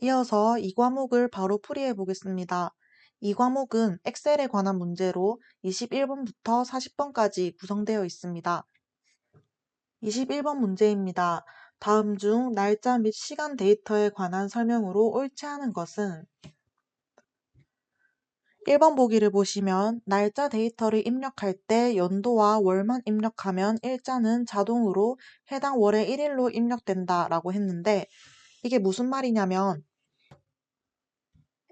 이어서 이 과목을 바로 풀이해 보겠습니다. 이 과목은 엑셀에 관한 문제로 21번부터 40번까지 구성되어 있습니다. 21번 문제입니다. 다음 중 날짜 및 시간 데이터에 관한 설명으로 옳지 않은 것은 1번 보기를 보시면 날짜 데이터를 입력할 때 연도와 월만 입력하면 일자는 자동으로 해당 월의 1일로 입력된다 라고 했는데 이게 무슨 말이냐면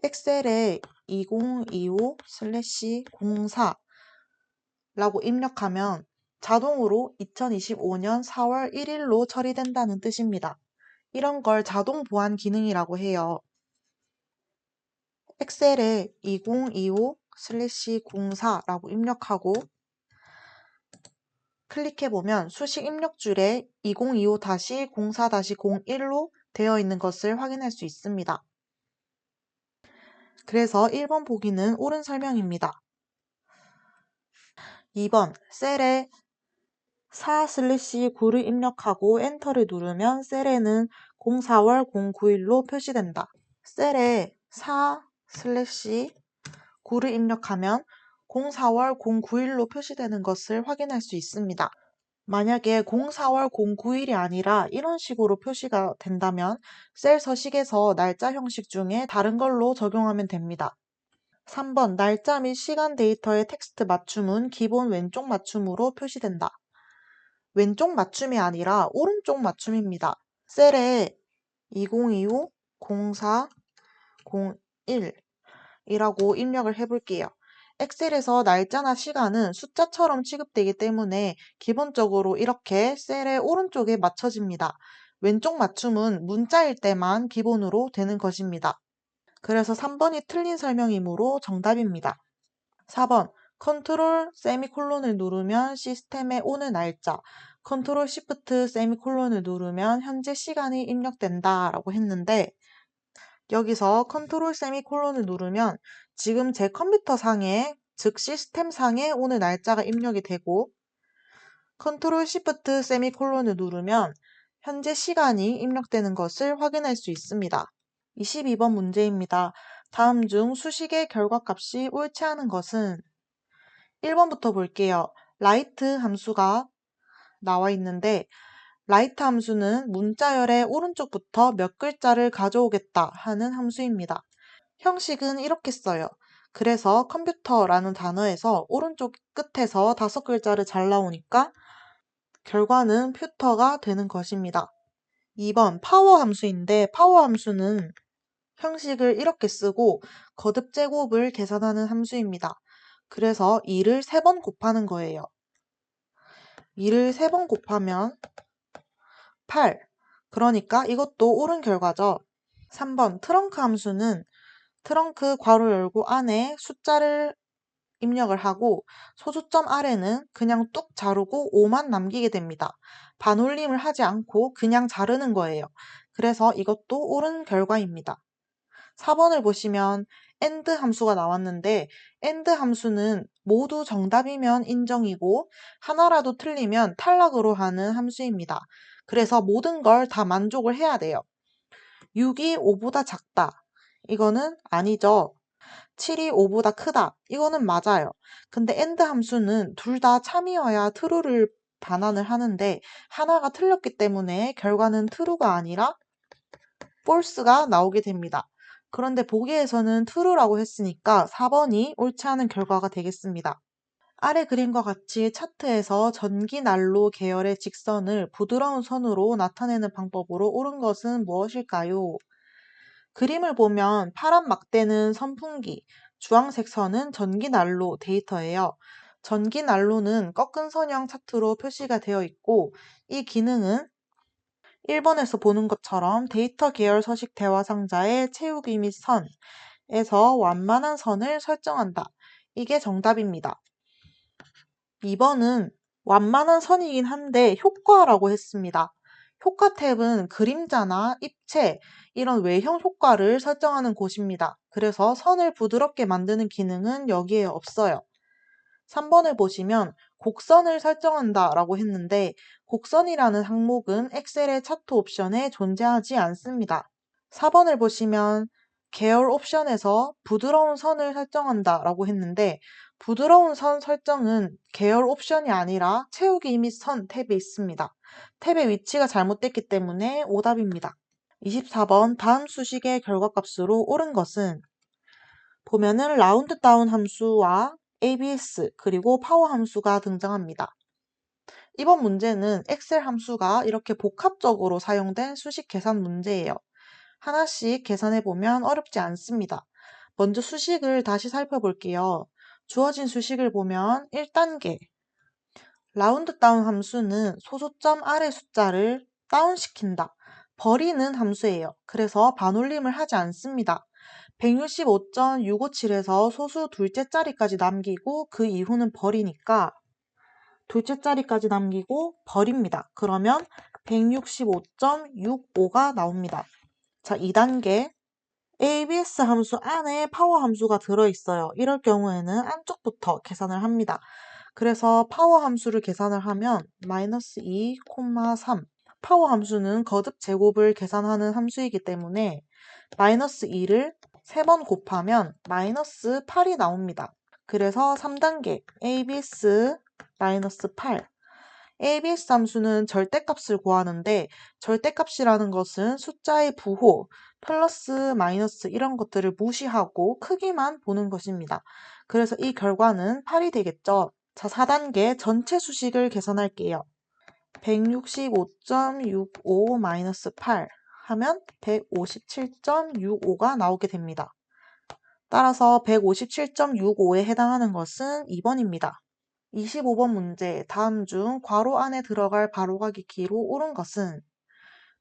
엑셀에 2025/04 라고 입력하면 자동으로 2025년 4월 1일로 처리된다는 뜻입니다. 이런 걸 자동 보안 기능이라고 해요. 엑셀에 2025/04라고 입력하고 클릭해보면 수식 입력줄에 2025-04-01로 되어 있는 것을 확인할 수 있습니다. 그래서 1번 보기는 옳은 설명입니다. 2번 셀에 4/9를 입력하고 엔터를 누르면 셀에는 04월 09일로 표시된다. 셀에 4/9를 입력하면 04월 09일로 표시되는 것을 확인할 수 있습니다. 만약에 04월 09일이 아니라 이런 식으로 표시가 된다면 셀 서식에서 날짜 형식 중에 다른 걸로 적용하면 됩니다. 3번 날짜 및 시간 데이터의 텍스트 맞춤은 기본 왼쪽 맞춤으로 표시된다. 왼쪽 맞춤이 아니라 오른쪽 맞춤입니다. 셀에 2025, 04, 01 이라고 입력을 해볼게요. 엑셀에서 날짜나 시간은 숫자처럼 취급되기 때문에 기본적으로 이렇게 셀의 오른쪽에 맞춰집니다. 왼쪽 맞춤은 문자일 때만 기본으로 되는 것입니다. 그래서 3번이 틀린 설명이므로 정답입니다. 4번 컨트롤 세미콜론을 누르면 시스템에 오는 날짜, 컨트롤 시프트 세미콜론을 누르면 현재 시간이 입력된다 라고 했는데 여기서 컨트롤 세미콜론을 누르면 지금 제 컴퓨터 상에 즉 시스템 상에 오늘 날짜가 입력이 되고 컨트롤 시프트 세미콜론을 누르면 현재 시간이 입력되는 것을 확인할 수 있습니다. 22번 문제입니다. 다음 중 수식의 결과값이 옳지 않은 것은 1번부터 볼게요. 라이트 함수가 나와 있는데 라이트 함수는 문자열의 오른쪽부터 몇 글자를 가져오겠다 하는 함수입니다. 형식은 이렇게 써요. 그래서 컴퓨터라는 단어에서 오른쪽 끝에서 5글자를 잘 나오니까 결과는 퓨터가 되는 것입니다. 2번 파워 함수인데 파워 함수는 형식을 이렇게 쓰고 거듭 제곱을 계산하는 함수입니다. 그래서 2를 3번 곱하는 거예요. 2를 3번 곱하면 8. 그러니까 이것도 옳은 결과죠. 3번 트렁크 함수는 트렁크 괄호 열고 안에 숫자를 입력을 하고 소수점 아래는 그냥 뚝 자르고 5만 남기게 됩니다. 반올림을 하지 않고 그냥 자르는 거예요. 그래서 이것도 옳은 결과입니다. 4번을 보시면 AND 함수가 나왔는데 AND 함수는 모두 정답이면 인정이고 하나라도 틀리면 탈락으로 하는 함수입니다. 그래서 모든 걸 다 만족을 해야 돼요. 6이 5보다 작다. 이거는 아니죠. 7이 5보다 크다. 이거는 맞아요. 근데 AND 함수는 둘 다 참이어야 true를 반환을 하는데 하나가 틀렸기 때문에 결과는 true가 아니라 false가 나오게 됩니다. 그런데 보기에서는 true라고 했으니까 4번이 옳지 않은 결과가 되겠습니다. 아래 그림과 같이 차트에서 전기 난로 계열의 직선을 부드러운 선으로 나타내는 방법으로 옳은 것은 무엇일까요? 그림을 보면 파란 막대는 선풍기, 주황색 선은 전기 난로 데이터예요. 전기 난로는 꺾은 선형 차트로 표시가 되어 있고 이 기능은 1번에서 보는 것처럼 데이터 계열 서식 대화 상자의 채우기 및 선에서 완만한 선을 설정한다. 이게 정답입니다. 2번은 완만한 선이긴 한데 효과라고 했습니다. 효과 탭은 그림자나 입체, 이런 외형 효과를 설정하는 곳입니다. 그래서 선을 부드럽게 만드는 기능은 여기에 없어요. 3번을 보시면 곡선을 설정한다 라고 했는데 곡선이라는 항목은 엑셀의 차트 옵션에 존재하지 않습니다. 4번을 보시면 계열 옵션에서 부드러운 선을 설정한다 라고 했는데 부드러운 선 설정은 계열 옵션이 아니라 채우기 및 선 탭에 있습니다. 탭의 위치가 잘못됐기 때문에 오답입니다. 24번 다음 수식의 결과값으로 옳은 것은 보면은 라운드 다운 함수와 ABS 그리고 파워 함수가 등장합니다. 이번 문제는 엑셀 함수가 이렇게 복합적으로 사용된 수식 계산 문제예요. 하나씩 계산해보면 어렵지 않습니다. 먼저 수식을 다시 살펴볼게요. 주어진 수식을 보면 1단계 라운드 다운 함수는 소수점 아래 숫자를 다운시킨다. 버리는 함수예요. 그래서 반올림을 하지 않습니다. 165.657에서 소수 둘째 자리까지 남기고 그 이후는 버리니까 둘째 자리까지 남기고 버립니다. 그러면 165.65가 나옵니다. 자, 2단계 ABS 함수 안에 파워 함수가 들어있어요. 이럴 경우에는 안쪽부터 계산을 합니다. 그래서 파워 함수를 계산을 하면 마이너스 2, 3 파워 함수는 거듭 제곱을 계산하는 함수이기 때문에 마이너스 2를 3번 곱하면 마이너스 8이 나옵니다. 그래서 3단계 ABS 마이너스 8 ABS 함수는 절대값을 구하는데 절대값이라는 것은 숫자의 부호, 플러스, 마이너스 이런 것들을 무시하고 크기만 보는 것입니다. 그래서 이 결과는 8이 되겠죠. 자, 4단계 전체 수식을 계산할게요. 165.65 마이너스 8 하면 157.65가 나오게 됩니다. 따라서 157.65에 해당하는 것은 2번입니다. 25번 문제, 다음 중 괄호 안에 들어갈 바로가기 키로 옳은 것은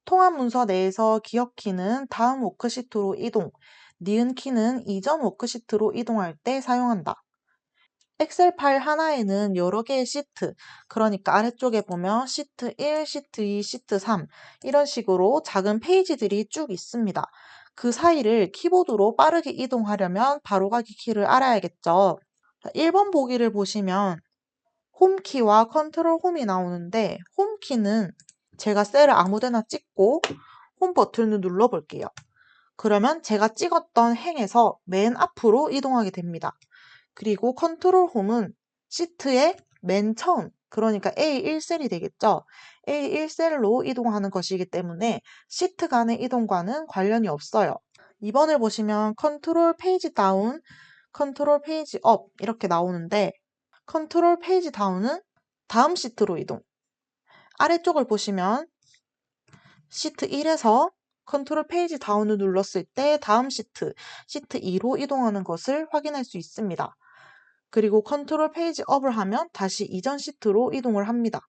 통합 문서 내에서 기억 키는 다음 워크시트로 이동, 니은 키는 이전 워크시트로 이동할 때 사용한다. 엑셀 파일 하나에는 여러 개의 시트, 그러니까 아래쪽에 보면 시트 1, 시트 2, 시트 3 이런 식으로 작은 페이지들이 쭉 있습니다. 그 사이를 키보드로 빠르게 이동하려면 바로가기 키를 알아야겠죠. 1번 보기를 보시면 홈키와 컨트롤 홈이 나오는데 홈키는 제가 셀을 아무데나 찍고 홈 버튼을 눌러볼게요. 그러면 제가 찍었던 행에서 맨 앞으로 이동하게 됩니다. 그리고 컨트롤 홈은 시트의 맨 처음, 그러니까 A1셀이 되겠죠. A1셀로 이동하는 것이기 때문에 시트 간의 이동과는 관련이 없어요. 2번을 보시면 컨트롤 페이지 다운, 컨트롤 페이지 업 이렇게 나오는데 컨트롤 페이지 다운은 다음 시트로 이동. 아래쪽을 보시면 시트 1에서 컨트롤 페이지 다운을 눌렀을 때 다음 시트, 시트 2로 이동하는 것을 확인할 수 있습니다. 그리고 컨트롤 페이지 업을 하면 다시 이전 시트로 이동을 합니다.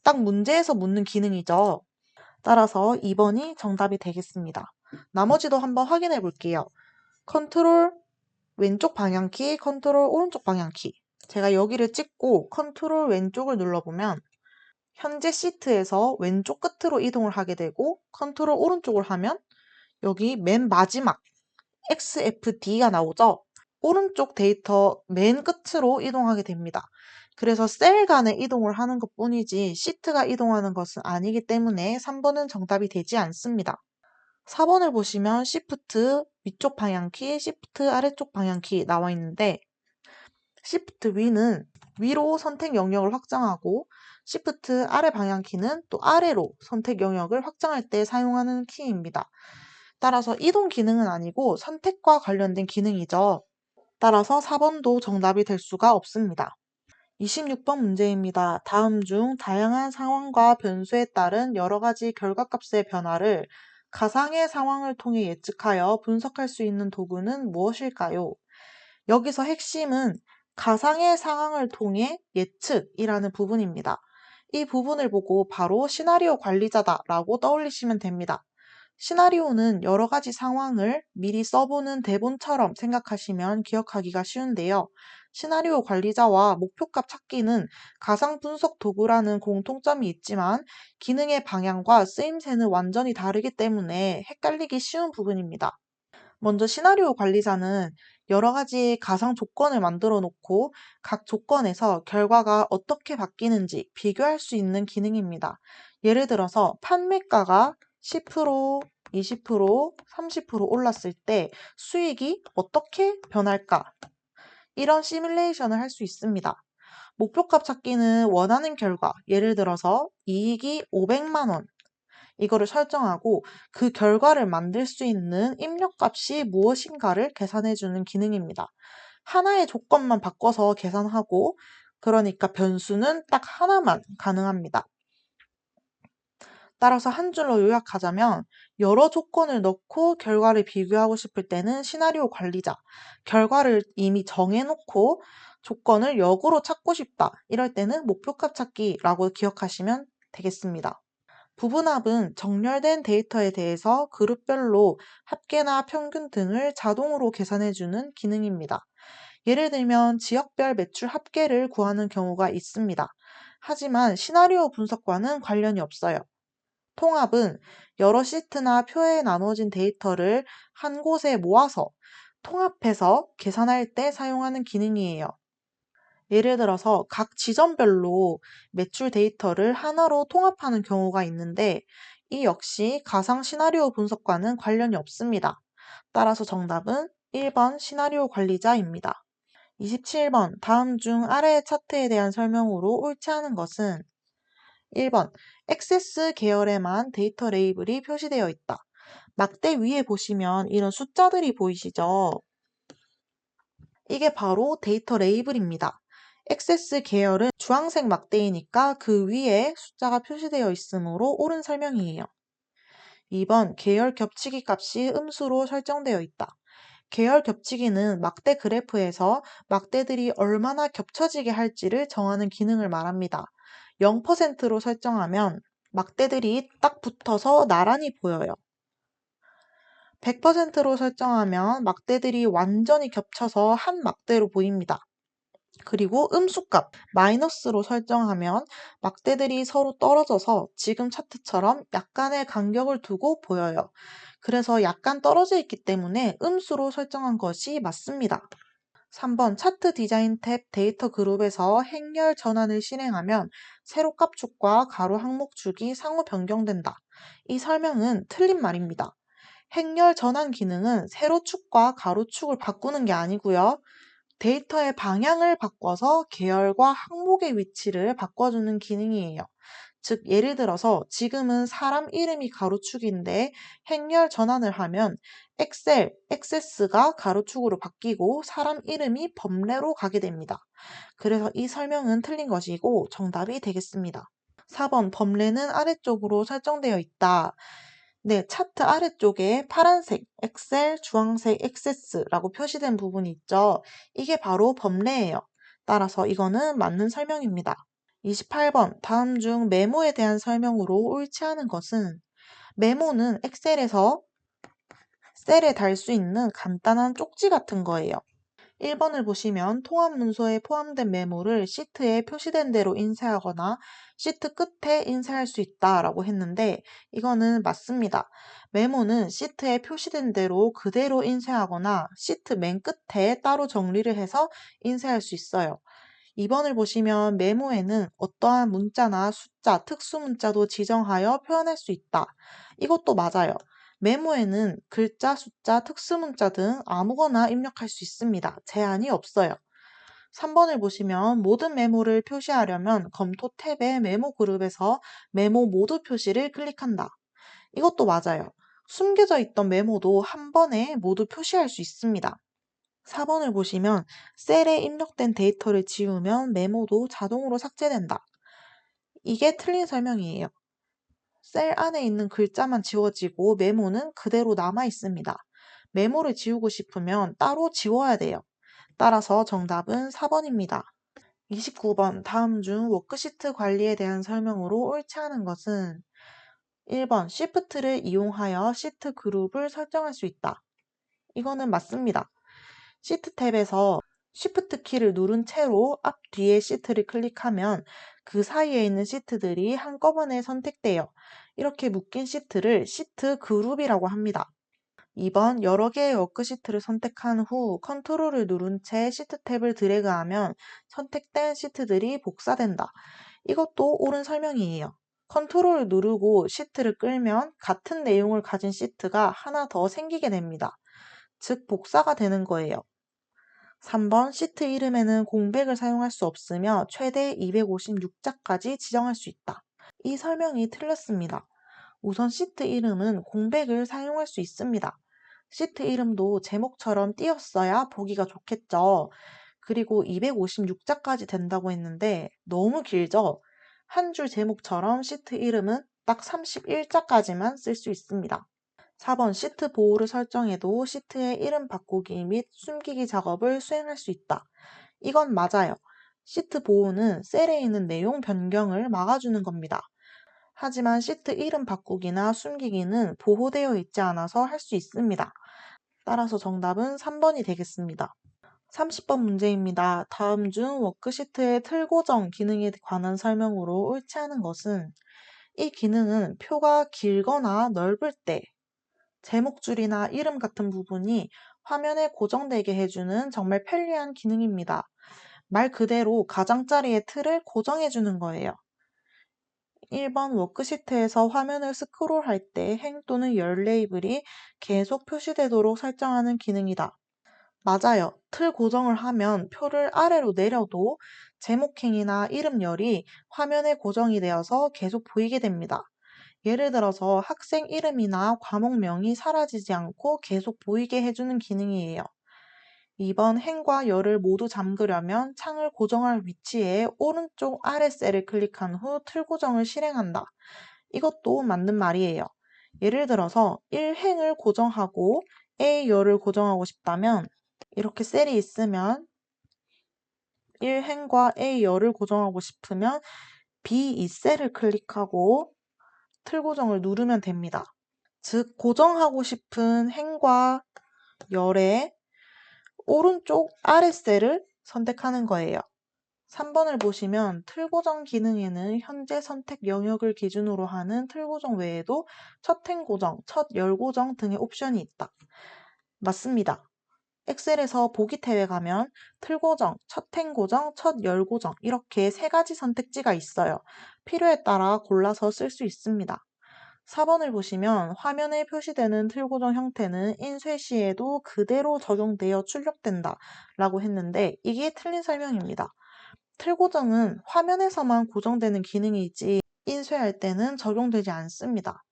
딱 문제에서 묻는 기능이죠. 따라서 2번이 정답이 되겠습니다. 나머지도 한번 확인해 볼게요. 컨트롤 왼쪽 방향키, 컨트롤 오른쪽 방향키. 제가 여기를 찍고 컨트롤 왼쪽을 눌러보면 현재 시트에서 왼쪽 끝으로 이동을 하게 되고 컨트롤 오른쪽을 하면 여기 맨 마지막 XFD가 나오죠. 오른쪽 데이터 맨 끝으로 이동하게 됩니다. 그래서 셀 간에 이동을 하는 것 뿐이지 시트가 이동하는 것은 아니기 때문에 3번은 정답이 되지 않습니다. 4번을 보시면 Shift 위쪽 방향키, Shift 아래쪽 방향키 나와 있는데 Shift 위는 위로 선택 영역을 확장하고 Shift 아래 방향키는 또 아래로 선택 영역을 확장할 때 사용하는 키입니다. 따라서 이동 기능은 아니고 선택과 관련된 기능이죠. 따라서 4번도 정답이 될 수가 없습니다. 26번 문제입니다. 다음 중 다양한 상황과 변수에 따른 여러 가지 결과값의 변화를 가상의 상황을 통해 예측하여 분석할 수 있는 도구는 무엇일까요? 여기서 핵심은 가상의 상황을 통해 예측이라는 부분입니다. 이 부분을 보고 바로 시나리오 관리자다라고 떠올리시면 됩니다. 시나리오는 여러 가지 상황을 미리 써보는 대본처럼 생각하시면 기억하기가 쉬운데요. 시나리오 관리자와 목표값 찾기는 가상 분석 도구라는 공통점이 있지만 기능의 방향과 쓰임새는 완전히 다르기 때문에 헷갈리기 쉬운 부분입니다. 먼저 시나리오 관리자는 여러 가지 가상 조건을 만들어 놓고 각 조건에서 결과가 어떻게 바뀌는지 비교할 수 있는 기능입니다. 예를 들어서 판매가가 10% 20%, 30% 올랐을 때 수익이 어떻게 변할까? 이런 시뮬레이션을 할 수 있습니다. 목표값 찾기는 원하는 결과, 예를 들어서 이익이 500만 원, 이거를 설정하고 그 결과를 만들 수 있는 입력값이 무엇인가를 계산해주는 기능입니다. 하나의 조건만 바꿔서 계산하고, 그러니까 변수는 딱 하나만 가능합니다. 따라서 한 줄로 요약하자면 여러 조건을 넣고 결과를 비교하고 싶을 때는 시나리오 관리자, 결과를 이미 정해놓고 조건을 역으로 찾고 싶다. 이럴 때는 목표값 찾기라고 기억하시면 되겠습니다. 부분합은 정렬된 데이터에 대해서 그룹별로 합계나 평균 등을 자동으로 계산해주는 기능입니다. 예를 들면 지역별 매출 합계를 구하는 경우가 있습니다. 하지만 시나리오 분석과는 관련이 없어요. 통합은 여러 시트나 표에 나눠진 데이터를 한 곳에 모아서 통합해서 계산할 때 사용하는 기능이에요. 예를 들어서 각 지점별로 매출 데이터를 하나로 통합하는 경우가 있는데 이 역시 가상 시나리오 분석과는 관련이 없습니다. 따라서 정답은 1번 시나리오 관리자입니다. 27번 다음 중 아래의 차트에 대한 설명으로 옳지 않은 것은 1번 액세스 계열에만 데이터 레이블이 표시되어 있다. 막대 위에 보시면 이런 숫자들이 보이시죠? 이게 바로 데이터 레이블입니다. 액세스 계열은 주황색 막대이니까 그 위에 숫자가 표시되어 있으므로 옳은 설명이에요. 2번 계열 겹치기 값이 음수로 설정되어 있다. 계열 겹치기는 막대 그래프에서 막대들이 얼마나 겹쳐지게 할지를 정하는 기능을 말합니다. 0%로 설정하면 막대들이 딱 붙어서 나란히 보여요. 100%로 설정하면 막대들이 완전히 겹쳐서 한 막대로 보입니다. 그리고 음수값 마이너스로 설정하면 막대들이 서로 떨어져서 지금 차트처럼 약간의 간격을 두고 보여요. 그래서 약간 떨어져 있기 때문에 음수로 설정한 것이 맞습니다. 3번 차트 디자인 탭 데이터 그룹에서 행렬 전환을 실행하면 세로 값축과 가로 항목축이 상호 변경된다. 이 설명은 틀린 말입니다. 행렬 전환 기능은 세로축과 가로축을 바꾸는 게 아니고요. 데이터의 방향을 바꿔서 계열과 항목의 위치를 바꿔주는 기능이에요. 즉, 예를 들어서 지금은 사람 이름이 가로축인데 행렬 전환을 하면 엑셀, 액세스가 가로축으로 바뀌고 사람 이름이 범례로 가게 됩니다. 그래서 이 설명은 틀린 것이고 정답이 되겠습니다. 4번 범례는 아래쪽으로 설정되어 있다. 네, 차트 아래쪽에 파란색 엑셀, 주황색 액세스라고 표시된 부분이 있죠. 이게 바로 범례예요. 따라서 이거는 맞는 설명입니다. 28번 다음 중 메모에 대한 설명으로 옳지 않은 것은 메모는 엑셀에서 셀에 달 수 있는 간단한 쪽지 같은 거예요. 1번을 보시면 통합 문서에 포함된 메모를 시트에 표시된 대로 인쇄하거나 시트 끝에 인쇄할 수 있다라고 했는데 이거는 맞습니다. 메모는 시트에 표시된 대로 그대로 인쇄하거나 시트 맨 끝에 따로 정리를 해서 인쇄할 수 있어요. 2번을 보시면 메모에는 어떠한 문자나 숫자, 특수 문자도 지정하여 표현할 수 있다. 이것도 맞아요. 메모에는 글자, 숫자, 특수 문자 등 아무거나 입력할 수 있습니다. 제한이 없어요. 3번을 보시면 모든 메모를 표시하려면 검토 탭의 메모 그룹에서 메모 모두 표시를 클릭한다. 이것도 맞아요. 숨겨져 있던 메모도 한 번에 모두 표시할 수 있습니다. 4번을 보시면 셀에 입력된 데이터를 지우면 메모도 자동으로 삭제된다. 이게 틀린 설명이에요. 셀 안에 있는 글자만 지워지고 메모는 그대로 남아 있습니다. 메모를 지우고 싶으면 따로 지워야 돼요. 따라서 정답은 4번입니다. 29번 다음 중 워크시트 관리에 대한 설명으로 옳지 않은 것은 1번 Shift를 이용하여 시트 그룹을 설정할 수 있다. 이거는 맞습니다. 시트 탭에서 Shift 키를 누른 채로 앞 뒤에 시트를 클릭하면 그 사이에 있는 시트들이 한꺼번에 선택돼요. 이렇게 묶인 시트를 시트 그룹이라고 합니다. 2번 여러 개의 워크시트를 선택한 후 컨트롤을 누른 채 시트 탭을 드래그하면 선택된 시트들이 복사된다. 이것도 옳은 설명이에요. 컨트롤을 누르고 시트를 끌면 같은 내용을 가진 시트가 하나 더 생기게 됩니다. 즉 복사가 되는 거예요. 3번 시트 이름에는 공백을 사용할 수 없으며 최대 256자까지 지정할 수 있다. 이 설명이 틀렸습니다. 우선 시트 이름은 공백을 사용할 수 있습니다. 시트 이름도 제목처럼 띄었어야 보기가 좋겠죠. 그리고 256자까지 된다고 했는데 너무 길죠? 한 줄 제목처럼 시트 이름은 딱 31자까지만 쓸 수 있습니다. 4번 시트 보호를 설정해도 시트의 이름 바꾸기 및 숨기기 작업을 수행할 수 있다. 이건 맞아요. 시트 보호는 셀에 있는 내용 변경을 막아주는 겁니다. 하지만 시트 이름 바꾸기나 숨기기는 보호되어 있지 않아서 할 수 있습니다. 따라서 정답은 3번이 되겠습니다. 30번 문제입니다. 다음 중 워크시트의 틀 고정 기능에 관한 설명으로 옳지 않은 것은 이 기능은 표가 길거나 넓을 때 제목줄이나 이름 같은 부분이 화면에 고정되게 해주는 정말 편리한 기능입니다. 말 그대로 가장자리의 틀을 고정해주는 거예요. 1번 워크시트에서 화면을 스크롤할 때 행 또는 열 레이블이 계속 표시되도록 설정하는 기능이다. 맞아요. 틀 고정을 하면 표를 아래로 내려도 제목행이나 이름열이 화면에 고정이 되어서 계속 보이게 됩니다. 예를 들어서 학생 이름이나 과목명이 사라지지 않고 계속 보이게 해주는 기능이에요. 2번 행과 열을 모두 잠그려면 창을 고정할 위치에 오른쪽 아래 셀을 클릭한 후 틀 고정을 실행한다. 이것도 맞는 말이에요. 예를 들어서 1행을 고정하고 A 열을 고정하고 싶다면 이렇게 셀이 있으면 1행과 A 열을 고정하고 싶으면 B2 셀을 클릭하고 틀 고정을 누르면 됩니다. 즉 고정하고 싶은 행과 열의 오른쪽 아래 셀을 선택하는 거예요. 3번을 보시면 틀 고정 기능에는 현재 선택 영역을 기준으로 하는 틀 고정 외에도 첫 행 고정, 첫 열 고정 등의 옵션이 있다. 맞습니다. 엑셀에서 보기 탭에 가면 틀 고정, 첫 행 고정, 첫 열 고정 이렇게 세 가지 선택지가 있어요. 필요에 따라 골라서 쓸 수 있습니다. 4번을 보시면 화면에 표시되는 틀 고정 형태는 인쇄 시에도 그대로 적용되어 출력된다 라고 했는데 이게 틀린 설명입니다. 틀 고정은 화면에서만 고정되는 기능이지 인쇄할 때는 적용되지 않습니다.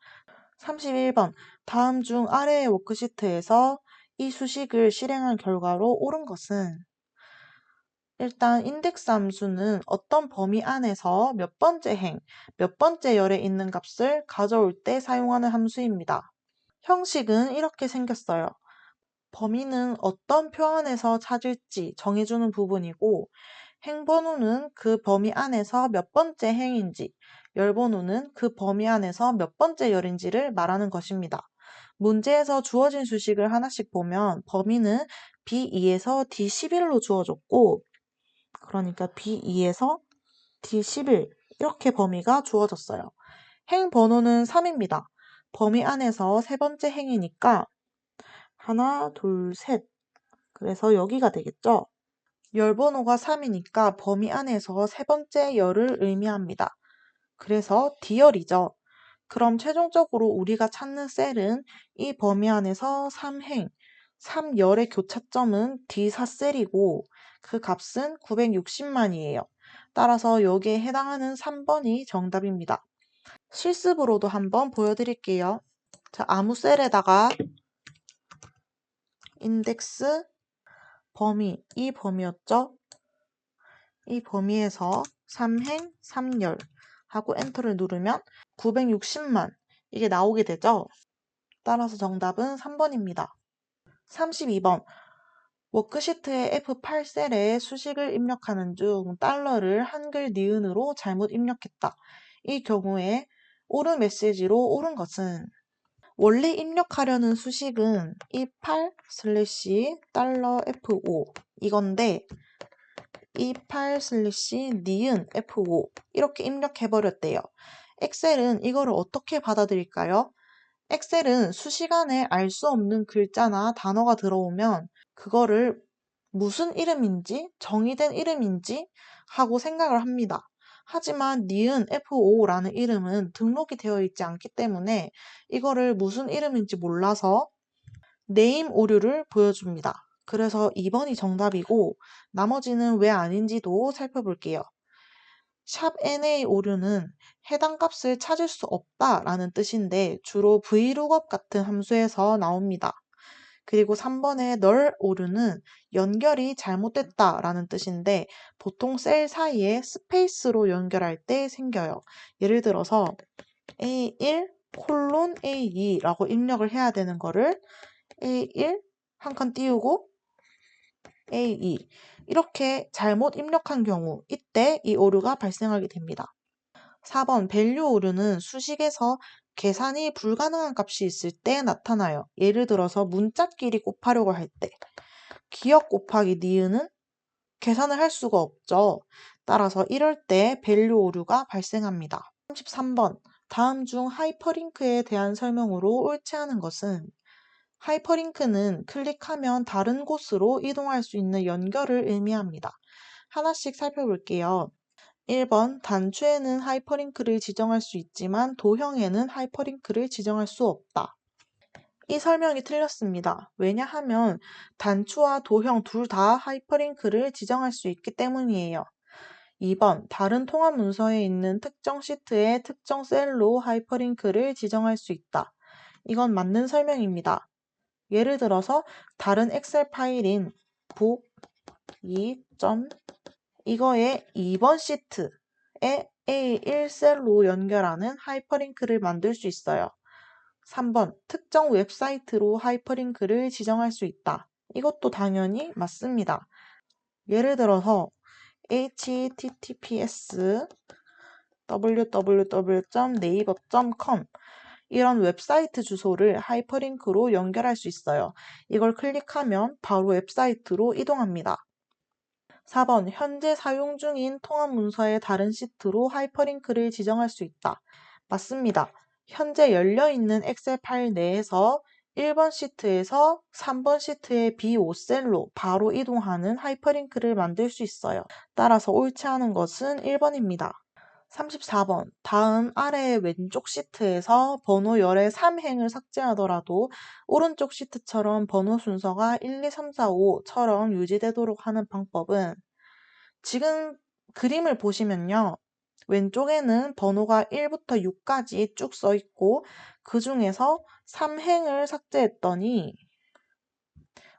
31번 다음 중 아래의 워크시트에서 이 수식을 실행한 결과로 옳은 것은 일단 인덱스 함수는 어떤 범위 안에서 몇 번째 행, 몇 번째 열에 있는 값을 가져올 때 사용하는 함수입니다. 형식은 이렇게 생겼어요. 범위는 어떤 표 안에서 찾을지 정해주는 부분이고 행번호는 그 범위 안에서 몇 번째 행인지, 열번호는 그 범위 안에서 몇 번째 열인지를 말하는 것입니다. 문제에서 주어진 수식을 하나씩 보면 범위는 B2에서 D11로 주어졌고 그러니까 B2에서 D11 이렇게 범위가 주어졌어요. 행 번호는 3입니다. 범위 안에서 세 번째 행이니까 하나, 둘, 셋. 그래서 여기가 되겠죠. 열 번호가 3이니까 범위 안에서 세 번째 열을 의미합니다. 그래서 D열이죠. 그럼 최종적으로 우리가 찾는 셀은 이 범위 안에서 3행, 3열의 교차점은 D4셀이고 그 값은 960만이에요. 따라서 여기에 해당하는 3번이 정답입니다. 실습으로도 한번 보여드릴게요. 자, 아무 셀에다가 인덱스 범위, 이 범위였죠? 이 범위에서 3행, 3열 하고 엔터를 누르면 960만 이게 나오게 되죠? 따라서 정답은 3번입니다. 32번 워크시트의 F8셀에 수식을 입력하는 중 달러를 한글 니은으로 잘못 입력했다. 이 경우에 옳은 메시지로 옳은 것은 원래 입력하려는 수식은 $F5 이건데 ni은 F5 이렇게 입력해버렸대요. 엑셀은 이거를 어떻게 받아들일까요? 엑셀은 수시간에 알 수 없는 글자나 단어가 들어오면 그거를 무슨 이름인지 정의된 이름인지 하고 생각을 합니다. 하지만 니은 F5라는 이름은 등록이 되어 있지 않기 때문에 이거를 무슨 이름인지 몰라서 네임 오류를 보여줍니다. 그래서 2번이 정답이고 나머지는 왜 아닌지도 살펴볼게요. 샵 NA 오류는 해당 값을 찾을 수 없다라는 뜻인데 주로 VLOOKUP 같은 함수에서 나옵니다. 그리고 3번의 널 오류는 연결이 잘못됐다라는 뜻인데 보통 셀 사이에 스페이스로 연결할 때 생겨요. 예를 들어서 A1 콜론 A2라고 입력을 해야 되는 거를 A1 한 칸 띄우고 A2 이렇게 잘못 입력한 경우 이때 이 오류가 발생하게 됩니다. 4번 밸류 오류는 수식에서 계산이 불가능한 값이 있을 때 나타나요. 예를 들어서 문자끼리 곱하려고 할 때 기억 곱하기 니은은 계산을 할 수가 없죠. 따라서 이럴 때 밸류 오류가 발생합니다. 33번 다음 중 하이퍼링크에 대한 설명으로 옳지 않은 것은 하이퍼링크는 클릭하면 다른 곳으로 이동할 수 있는 연결을 의미합니다. 하나씩 살펴볼게요. 1번 단추에는 하이퍼링크를 지정할 수 있지만 도형에는 하이퍼링크를 지정할 수 없다. 이 설명이 틀렸습니다. 왜냐하면 단추와 도형 둘 다 하이퍼링크를 지정할 수 있기 때문이에요. 2번 다른 통합 문서에 있는 특정 시트의 특정 셀로 하이퍼링크를 지정할 수 있다. 이건 맞는 설명입니다. 예를 들어서 다른 엑셀 파일인 book 2점 이거에 2번 시트에 A1 셀로 연결하는 하이퍼링크를 만들 수 있어요. 3번 특정 웹사이트로 하이퍼링크를 지정할 수 있다. 이것도 당연히 맞습니다. 예를 들어서 https www.naver.com 이런 웹사이트 주소를 하이퍼링크로 연결할 수 있어요. 이걸 클릭하면 바로 웹사이트로 이동합니다. 4번 현재 사용 중인 통합 문서의 다른 시트로 하이퍼링크를 지정할 수 있다. 맞습니다. 현재 열려있는 엑셀 파일 내에서 1번 시트에서 3번 시트의 B5셀로 바로 이동하는 하이퍼링크를 만들 수 있어요. 따라서 옳지 않은 것은 1번입니다. 34번 다음 아래의 왼쪽 시트에서 번호 열의 3행을 삭제하더라도 오른쪽 시트처럼 번호 순서가 1, 2, 3, 4, 5처럼 유지되도록 하는 방법은 지금 그림을 보시면요. 왼쪽에는 번호가 1부터 6까지 쭉 써 있고 그 중에서 3행을 삭제했더니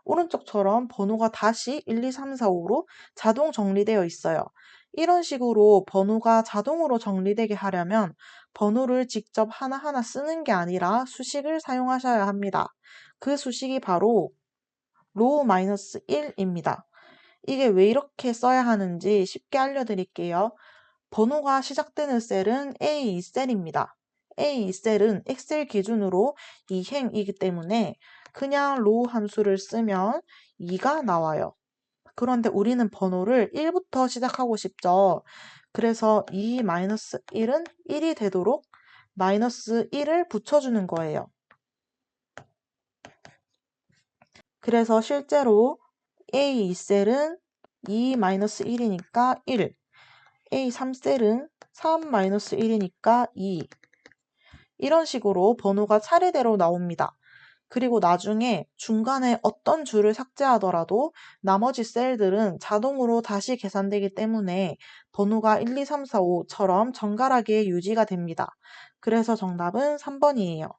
오른쪽처럼 번호가 다시 1, 2, 3, 4, 5로 자동 정리되어 있어요. 이런 식으로 번호가 자동으로 정리되게 하려면 번호를 직접 하나하나 쓰는 게 아니라 수식을 사용하셔야 합니다. 그 수식이 바로 로우-1입니다. 이게 왜 이렇게 써야 하는지 쉽게 알려드릴게요. 번호가 시작되는 셀은 A2셀입니다. A2셀은 엑셀 기준으로 2행이기 때문에 그냥 로우 함수를 쓰면 2가 나와요. 그런데 우리는 번호를 1부터 시작하고 싶죠. 그래서 2-1은 1이 되도록 마이너스 1을 붙여주는 거예요. 그래서 실제로 A2셀은 2-1이니까 1, A3셀은 3-1이니까 2 이런 식으로 번호가 차례대로 나옵니다. 그리고 나중에 중간에 어떤 줄을 삭제하더라도 나머지 셀들은 자동으로 다시 계산되기 때문에 번호가 1, 2, 3, 4, 5처럼 정갈하게 유지가 됩니다. 그래서 정답은 3번이에요.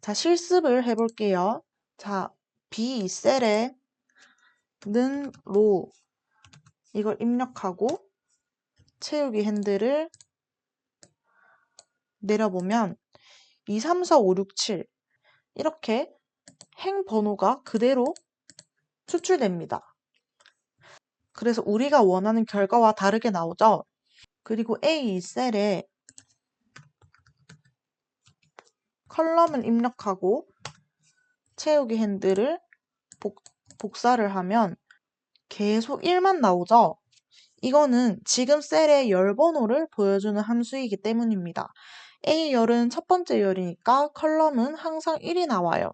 자, 실습을 해볼게요. 자, B2셀에 는 로 이걸 입력하고 채우기 핸들을 내려보면 2, 3, 4, 5, 6, 7 이렇게 행 번호가 그대로 추출됩니다. 그래서 우리가 원하는 결과와 다르게 나오죠. 그리고 A2셀에 컬럼을 입력하고 채우기 핸들을 복사를 하면 계속 1만 나오죠. 이거는 지금 셀의 열 번호를 보여주는 함수이기 때문입니다. A열은 첫 번째 열이니까 컬럼은 항상 1이 나와요.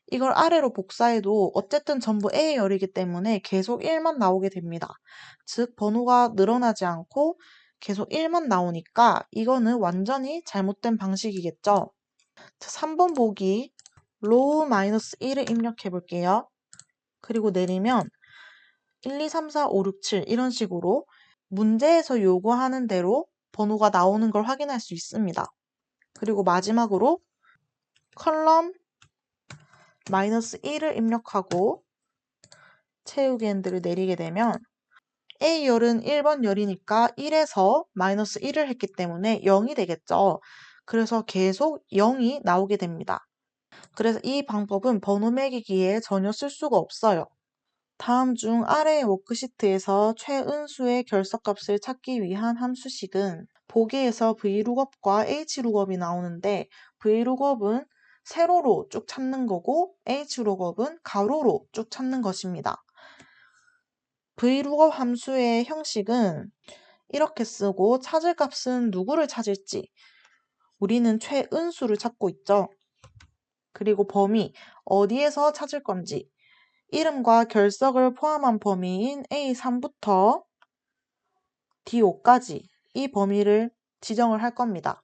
이걸 아래로 복사해도 어쨌든 전부 A열이기 때문에 계속 1만 나오게 됩니다. 즉 번호가 늘어나지 않고 계속 1만 나오니까 이거는 완전히 잘못된 방식이겠죠. 자, 3번 보기 로우 마이너스 1을 입력해 볼게요. 그리고 내리면 1, 2, 3, 4, 5, 6, 7 이런 식으로 문제에서 요구하는 대로 번호가 나오는 걸 확인할 수 있습니다. 그리고 마지막으로 컬럼 마이너스 1을 입력하고 채우기 핸들을 내리게 되면 A열은 1번 열이니까 1에서 마이너스 1을 했기 때문에 0이 되겠죠. 그래서 계속 0이 나오게 됩니다. 그래서 이 방법은 번호 매기기에 전혀 쓸 수가 없어요. 다음 중 아래의 워크시트에서 최은수의 결석값을 찾기 위한 함수식은 보기에서 VLOOKUP과 HLOOKUP이 나오는데 VLOOKUP은 세로로 쭉 찾는 거고 HLOOKUP은 가로로 쭉 찾는 것입니다. VLOOKUP 함수의 형식은 이렇게 쓰고 찾을 값은 누구를 찾을지 우리는 최은수를 찾고 있죠. 그리고 범위 어디에서 찾을 건지 이름과 결석을 포함한 범위인 A3부터 D5까지 이 범위를 지정을 할 겁니다.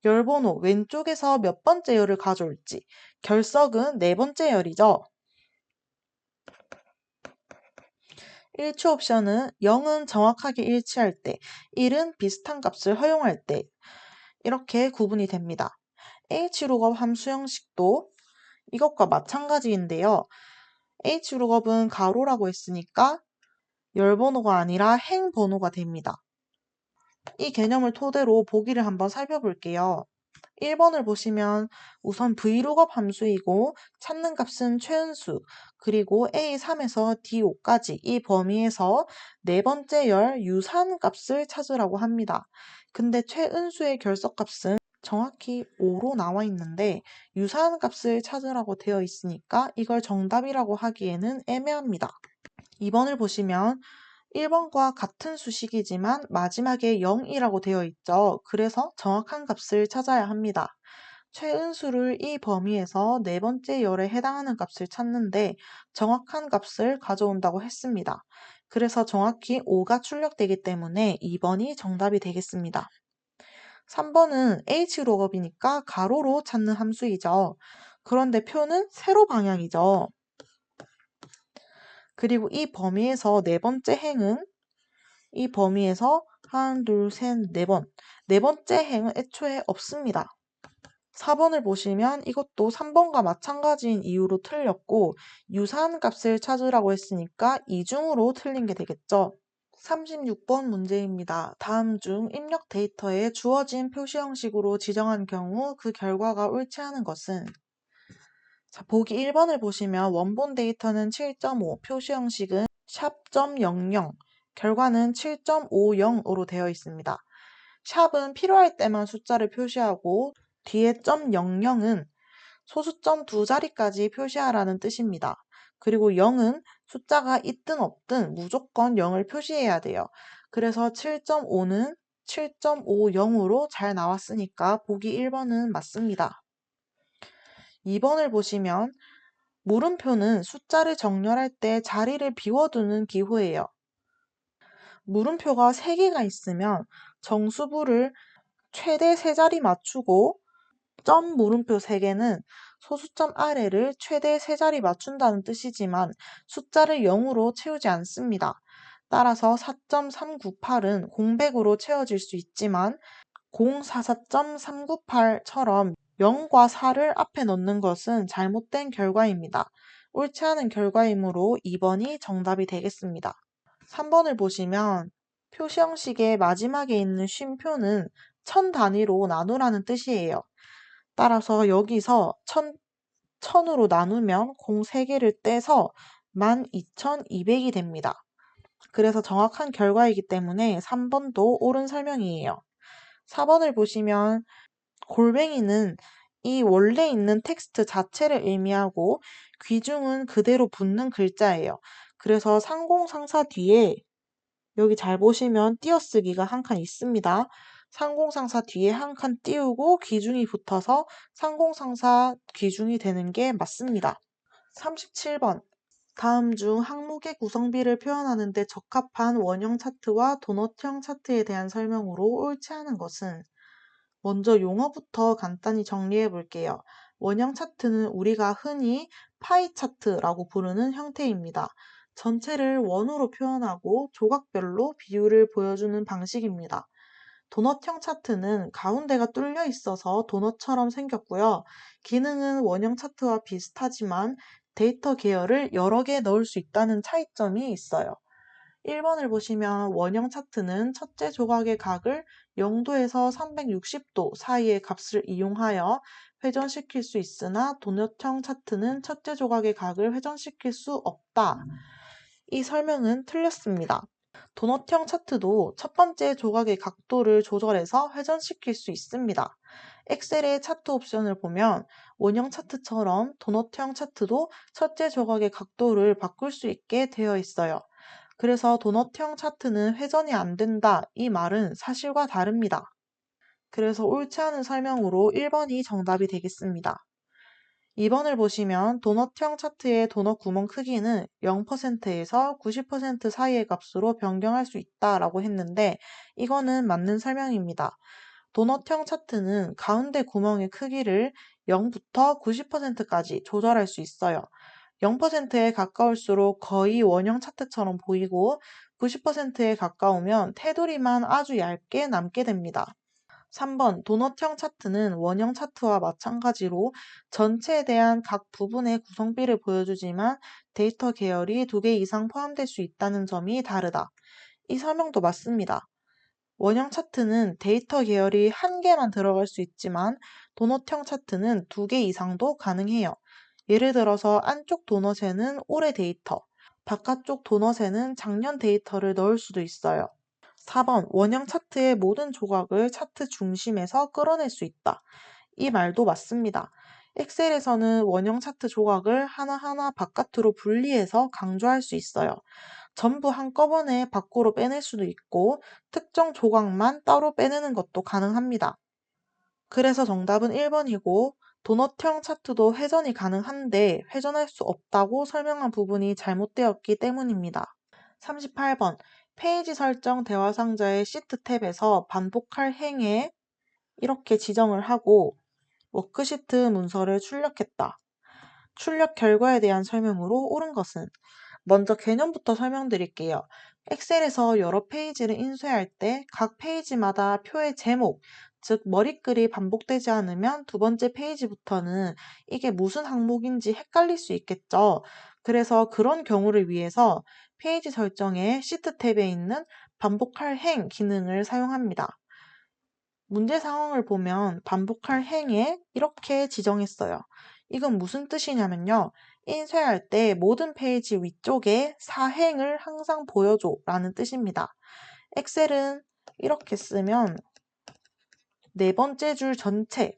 열번호 왼쪽에서 몇 번째 열을 가져올지 결석은 네 번째 열이죠. 1초 옵션은 0은 정확하게 일치할 때, 1은 비슷한 값을 허용할 때 이렇게 구분이 됩니다. HLOOKUP 함수 형식도 이것과 마찬가지인데요. HLOOKUP은 가로라고 했으니까 열번호가 아니라 행번호가 됩니다. 이 개념을 토대로 보기를 한번 살펴볼게요. 1번을 보시면 우선 VLOOKUP 함수이고 찾는 값은 최은수 그리고 A3에서 D5까지 이 범위에서 네 번째 열 유사한 값을 찾으라고 합니다. 근데 최은수의 결석값은 정확히 5로 나와 있는데 유사한 값을 찾으라고 되어 있으니까 이걸 정답이라고 하기에는 애매합니다. 2번을 보시면 1번과 같은 수식이지만 마지막에 0이라고 되어 있죠. 그래서 정확한 값을 찾아야 합니다. 최은수를 이 범위에서 네 번째 열에 해당하는 값을 찾는데 정확한 값을 가져온다고 했습니다. 그래서 정확히 5가 출력되기 때문에 2번이 정답이 되겠습니다. 3번은 HLOOKUP이니까 가로로 찾는 함수이죠. 그런데 표는 세로 방향이죠. 그리고 이 범위에서 네 번째 행은 이 범위에서 하나, 둘, 셋, 네 번. 네 번째 행은 애초에 없습니다. 4번을 보시면 이것도 3번과 마찬가지인 이유로 틀렸고 유사한 값을 찾으라고 했으니까 이중으로 틀린 게 되겠죠. 36번 문제입니다. 다음 중 입력 데이터에 주어진 표시 형식으로 지정한 경우 그 결과가 옳지 않은 것은 자, 보기 1번을 보시면 원본 데이터는 7.5, 표시 형식은 샵.00, 결과는 7.50으로 되어 있습니다. 샵은 필요할 때만 숫자를 표시하고 뒤에 .00은 소수점 두 자리까지 표시하라는 뜻입니다. 그리고 0은 숫자가 있든 없든 무조건 0을 표시해야 돼요. 그래서 7.5는 7.50으로 잘 나왔으니까 보기 1번은 맞습니다. 2번을 보시면 물음표는 숫자를 정렬할 때 자리를 비워두는 기호예요. 물음표가 3개가 있으면 정수부를 최대 3자리 맞추고 점 물음표 3개는 소수점 아래를 최대 3자리 맞춘다는 뜻이지만 숫자를 0으로 채우지 않습니다. 따라서 4.398은 공백으로 채워질 수 있지만 044.398처럼 0과 4를 앞에 넣는 것은 잘못된 결과입니다. 옳지 않은 결과이므로 2번이 정답이 되겠습니다. 3번을 보시면 표시 형식의 마지막에 있는 쉼표는 1000 단위로 나누라는 뜻이에요. 따라서 여기서 1000으로 나누면 0 3개를 떼서 12200이 됩니다. 그래서 정확한 결과이기 때문에 3번도 옳은 설명이에요. 4번을 보시면 골뱅이는 이 원래 있는 텍스트 자체를 의미하고 귀중은 그대로 붙는 글자예요. 그래서 상공상사 뒤에 여기 잘 보시면 띄어쓰기가 한 칸 있습니다. 상공상사 뒤에 한 칸 띄우고 귀중이 붙어서 상공상사 귀중이 되는 게 맞습니다. 37번 다음 중 항목의 구성비를 표현하는 데 적합한 원형 차트와 도넛형 차트에 대한 설명으로 옳지 않은 것은? 먼저 용어부터 간단히 정리해 볼게요. 원형 차트는 우리가 흔히 파이 차트라고 부르는 형태입니다. 전체를 원으로 표현하고 조각별로 비율을 보여주는 방식입니다. 도넛형 차트는 가운데가 뚫려 있어서 도넛처럼 생겼고요. 기능은 원형 차트와 비슷하지만 데이터 계열을 여러 개 넣을 수 있다는 차이점이 있어요. 1번을 보시면 원형 차트는 첫째 조각의 각을 0도에서 360도 사이의 값을 이용하여 회전시킬 수 있으나 도넛형 차트는 첫째 조각의 각을 회전시킬 수 없다. 이 설명은 틀렸습니다. 도넛형 차트도 첫 번째 조각의 각도를 조절해서 회전시킬 수 있습니다. 엑셀의 차트 옵션을 보면 원형 차트처럼 도넛형 차트도 첫째 조각의 각도를 바꿀 수 있게 되어 있어요. 그래서 도넛형 차트는 회전이 안 된다. 이 말은 사실과 다릅니다. 그래서 옳지 않은 설명으로 1번이 정답이 되겠습니다. 2번을 보시면 도넛형 차트의 도넛 구멍 크기는 0%에서 90% 사이의 값으로 변경할 수 있다라고 했는데 이거는 맞는 설명입니다. 도넛형 차트는 가운데 구멍의 크기를 0부터 90%까지 조절할 수 있어요. 0%에 가까울수록 거의 원형 차트처럼 보이고 90%에 가까우면 테두리만 아주 얇게 남게 됩니다. 3번 도넛형 차트는 원형 차트와 마찬가지로 전체에 대한 각 부분의 구성비를 보여주지만 데이터 계열이 2개 이상 포함될 수 있다는 점이 다르다. 이 설명도 맞습니다. 원형 차트는 데이터 계열이 1개만 들어갈 수 있지만 도넛형 차트는 2개 이상도 가능해요. 예를 들어서 안쪽 도넛에는 올해 데이터, 바깥쪽 도넛에는 작년 데이터를 넣을 수도 있어요. 4번 원형 차트의 모든 조각을 차트 중심에서 끌어낼 수 있다. 이 말도 맞습니다. 엑셀에서는 원형 차트 조각을 하나하나 바깥으로 분리해서 강조할 수 있어요. 전부 한꺼번에 밖으로 빼낼 수도 있고 특정 조각만 따로 빼내는 것도 가능합니다. 그래서 정답은 1번이고 도넛형 차트도 회전이 가능한데 회전할 수 없다고 설명한 부분이 잘못되었기 때문입니다. 38번 페이지 설정 대화 상자의 시트 탭에서 반복할 행에 이렇게 지정을 하고 워크시트 문서를 출력했다. 출력 결과에 대한 설명으로 옳은 것은? 먼저 개념부터 설명드릴게요. 엑셀에서 여러 페이지를 인쇄할 때 각 페이지마다 표의 제목, 즉 머리글이 반복되지 않으면 두 번째 페이지부터는 이게 무슨 항목인지 헷갈릴 수 있겠죠. 그래서 그런 경우를 위해서 페이지 설정에 시트 탭에 있는 반복할 행 기능을 사용합니다. 문제 상황을 보면 반복할 행에 이렇게 지정했어요. 이건 무슨 뜻이냐면요. 인쇄할 때 모든 페이지 위쪽에 사행을 항상 보여줘 라는 뜻입니다. 엑셀은 이렇게 쓰면 네 번째 줄 전체,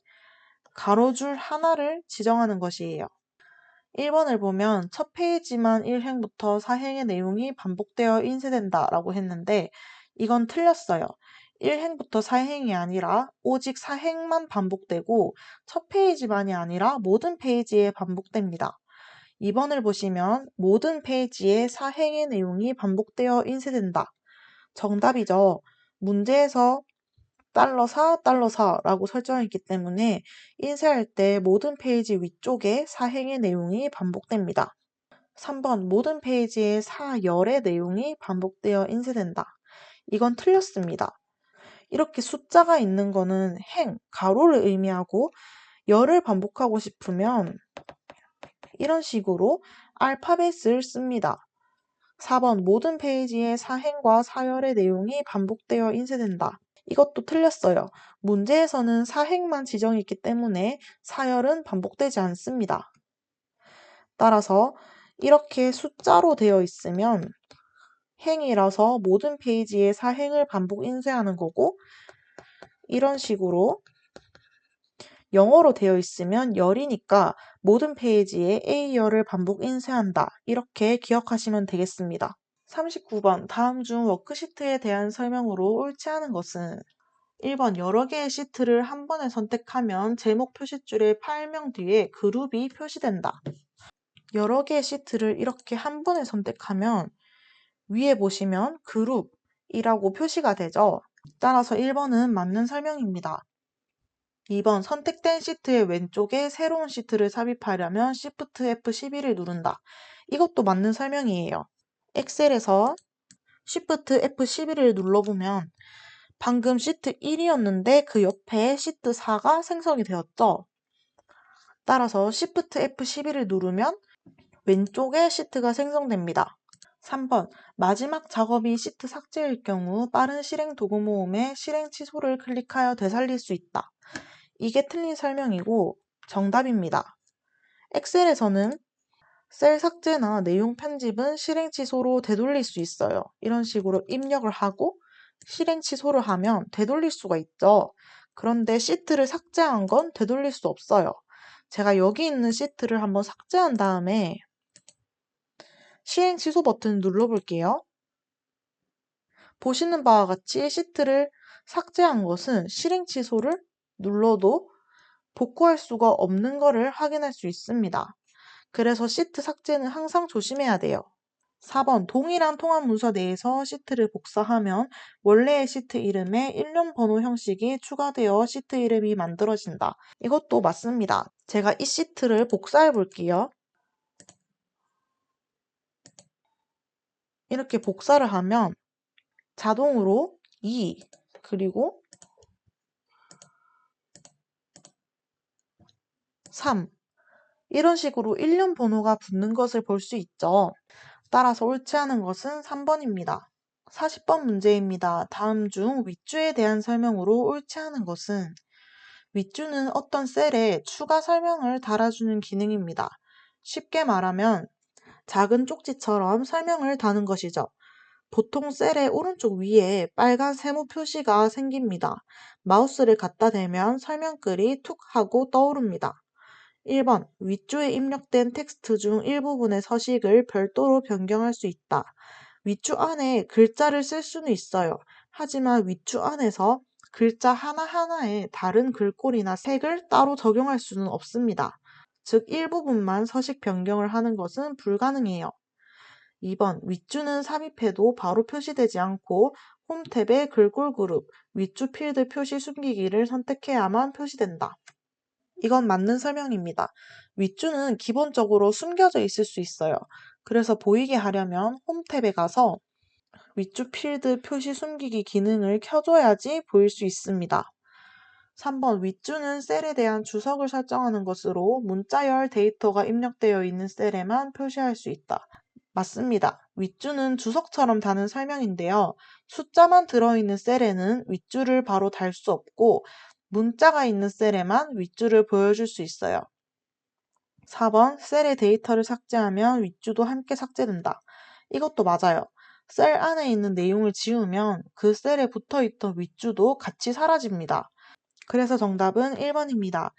가로줄 하나를 지정하는 것이에요. 1번을 보면 첫 페이지만 1행부터 4행의 내용이 반복되어 인쇄된다 라고 했는데 이건 틀렸어요. 1행부터 4행이 아니라 오직 4행만 반복되고 첫 페이지만이 아니라 모든 페이지에 반복됩니다. 2번을 보시면 모든 페이지에 4행의 내용이 반복되어 인쇄된다. 정답이죠. 문제에서 $4, $4라고 설정했기 때문에 인쇄할 때 모든 페이지 위쪽에 사행의 내용이 반복됩니다. 3번 모든 페이지에 사열의 내용이 반복되어 인쇄된다. 이건 틀렸습니다. 이렇게 숫자가 있는 거는 행, 가로를 의미하고 열을 반복하고 싶으면 이런 식으로 알파벳을 씁니다. 4번 모든 페이지에 사행과 사열의 내용이 반복되어 인쇄된다. 이것도 틀렸어요. 문제에서는 사행만 지정했기 때문에 사열은 반복되지 않습니다. 따라서 이렇게 숫자로 되어 있으면 행이라서 모든 페이지에 사행을 반복 인쇄하는 거고 이런 식으로 영어로 되어 있으면 열이니까 모든 페이지에 A열을 반복 인쇄한다. 이렇게 기억하시면 되겠습니다. 39번 다음 중 워크시트에 대한 설명으로 옳지 않은 것은? 1번 여러 개의 시트를 한 번에 선택하면 제목 표시줄의 파일명 뒤에 그룹이 표시된다. 여러 개의 시트를 이렇게 한 번에 선택하면 위에 보시면 그룹이라고 표시가 되죠. 따라서 1번은 맞는 설명입니다. 2번 선택된 시트의 왼쪽에 새로운 시트를 삽입하려면 Shift F12를 누른다. 이것도 맞는 설명이에요. 엑셀에서 Shift F12를 눌러보면 방금 시트 1이었는데 그 옆에 시트 4가 생성이 되었죠. 따라서 Shift F12를 누르면 왼쪽에 시트가 생성됩니다. 3번 마지막 작업이 시트 삭제일 경우 빠른 실행 도구 모음에 실행 취소를 클릭하여 되살릴 수 있다. 이게 틀린 설명이고 정답입니다. 엑셀에서는 셀 삭제나 내용 편집은 실행 취소로 되돌릴 수 있어요. 이런 식으로 입력을 하고 실행 취소를 하면 되돌릴 수가 있죠. 그런데 시트를 삭제한 건 되돌릴 수 없어요. 제가 여기 있는 시트를 한번 삭제한 다음에 실행 취소 버튼을 눌러볼게요. 보시는 바와 같이 시트를 삭제한 것은 실행 취소를 눌러도 복구할 수가 없는 것을 확인할 수 있습니다. 그래서 시트 삭제는 항상 조심해야 돼요. 4번 동일한 통합 문서 내에서 시트를 복사하면 원래의 시트 이름에 일련 번호 형식이 추가되어 시트 이름이 만들어진다. 이것도 맞습니다. 제가 이 시트를 복사해 볼게요. 이렇게 복사를 하면 자동으로 2 그리고 3 이런 식으로 일련 번호가 붙는 것을 볼 수 있죠. 따라서 옳지 않은 것은 3번입니다. 40번 문제입니다. 다음 중 윗줄에 대한 설명으로 옳지 않은 것은 윗줄은 어떤 셀에 추가 설명을 달아주는 기능입니다. 쉽게 말하면 작은 쪽지처럼 설명을 다는 것이죠. 보통 셀의 오른쪽 위에 빨간 세모 표시가 생깁니다. 마우스를 갖다 대면 설명글이 툭 하고 떠오릅니다. 1번 윗줄에 입력된 텍스트 중 일부분의 서식을 별도로 변경할 수 있다. 윗줄 안에 글자를 쓸 수는 있어요. 하지만 윗줄 안에서 글자 하나하나에 다른 글꼴이나 색을 따로 적용할 수는 없습니다. 즉 일부분만 서식 변경을 하는 것은 불가능해요. 2번 윗줄은 삽입해도 바로 표시되지 않고 홈 탭의 글꼴 그룹, 윗줄 필드 표시 숨기기를 선택해야만 표시된다. 이건 맞는 설명입니다. 윗줄은 기본적으로 숨겨져 있을 수 있어요. 그래서 보이게 하려면 홈 탭에 가서 윗줄 필드 표시 숨기기 기능을 켜줘야지 보일 수 있습니다. 3번 윗줄은 셀에 대한 주석을 설정하는 것으로 문자열 데이터가 입력되어 있는 셀에만 표시할 수 있다. 맞습니다. 윗줄은 주석처럼 다는 설명인데요. 숫자만 들어있는 셀에는 윗줄을 바로 달 수 없고 문자가 있는 셀에만 윗줄을 보여줄 수 있어요. 4번 셀의 데이터를 삭제하면 윗줄도 함께 삭제된다. 이것도 맞아요. 셀 안에 있는 내용을 지우면 그 셀에 붙어있던 윗줄도 같이 사라집니다. 그래서 정답은 1번입니다.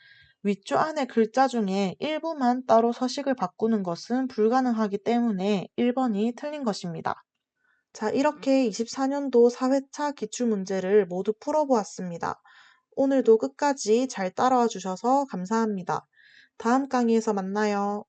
윗줄 안의 글자 중에 일부만 따로 서식을 바꾸는 것은 불가능하기 때문에 1번이 틀린 것입니다. 자, 이렇게 24년도 4회차 기출문제를 모두 풀어보았습니다. 오늘도 끝까지 잘 따라와 주셔서 감사합니다. 다음 강의에서 만나요.